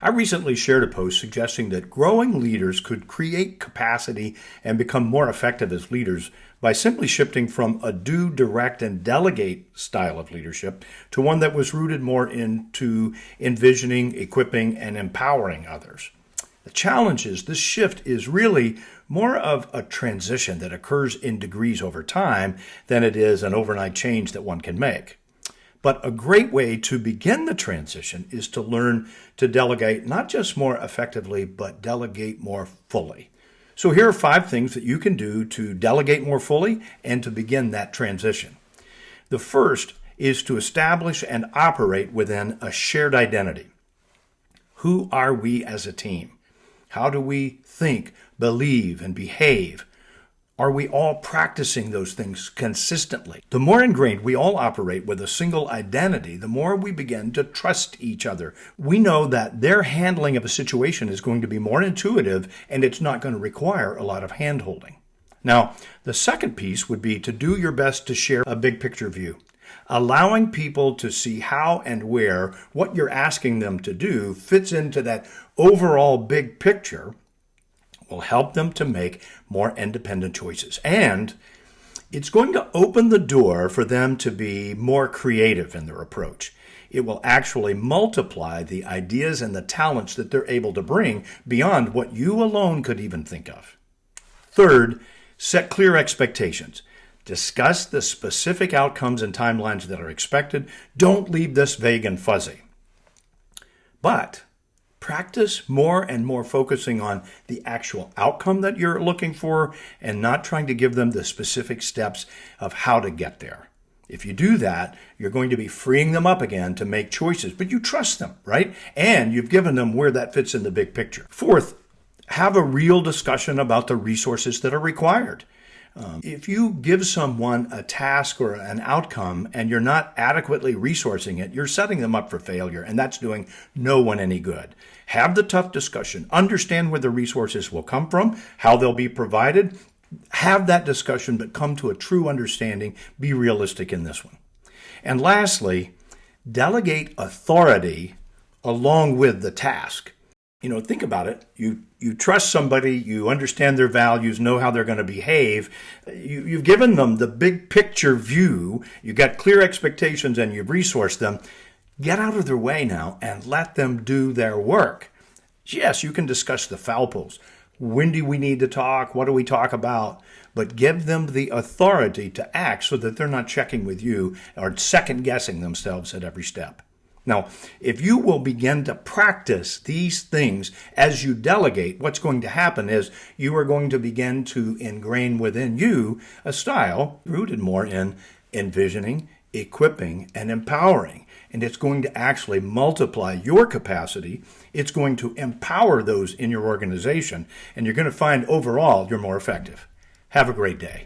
I recently shared a post suggesting that growing leaders could create capacity and become more effective as leaders by simply shifting from a do, direct, and delegate style of leadership to one that was rooted more into envisioning, equipping, and empowering others. The challenge is this shift is really more of a transition that occurs in degrees over time than it is an overnight change that one can make. But a great way to begin the transition is to learn to delegate not just more effectively, but delegate more fully. So here are 5 things that you can do to delegate more fully and to begin that transition. The first is to establish and operate within a shared identity. Who are we as a team? How do we think, believe, and behave? Are we all practicing those things consistently? The more ingrained we all operate with a single identity, the more we begin to trust each other. We know that their handling of a situation is going to be more intuitive and it's not going to require a lot of hand-holding. Now, the second piece would be to do your best to share a big picture view. Allowing people to see how and where what you're asking them to do fits into that overall big picture will help them to make more independent choices. And it's going to open the door for them to be more creative in their approach. It will actually multiply the ideas and the talents that they're able to bring beyond what you alone could even think of. Third, set clear expectations. Discuss the specific outcomes and timelines that are expected. Don't leave this vague and fuzzy. But practice more and more focusing on the actual outcome that you're looking for and not trying to give them the specific steps of how to get there. If you do that, you're going to be freeing them up again to make choices, but you trust them, right? And you've given them where that fits in the big picture. Fourth, have a real discussion about the resources that are required. If you give someone a task or an outcome and you're not adequately resourcing it, you're setting them up for failure, and that's doing no one any good. Have the tough discussion. Understand where the resources will come from, how they'll be provided. Have that discussion, but come to a true understanding. Be realistic in this one. And lastly, delegate authority along with the task. Think about it. You trust somebody, you understand their values, know how they're going to behave. You've given them the big picture view. You've got clear expectations and you've resourced them. Get out of their way now and let them do their work. Yes, you can discuss the foul poles. When do we need to talk? What do we talk about? But give them the authority to act so that they're not checking with you or second guessing themselves at every step. Now, if you will begin to practice these things as you delegate, what's going to happen is you are going to begin to ingrain within you a style rooted more in envisioning, equipping, and empowering. And it's going to actually multiply your capacity. It's going to empower those in your organization. And you're going to find overall you're more effective. Have a great day.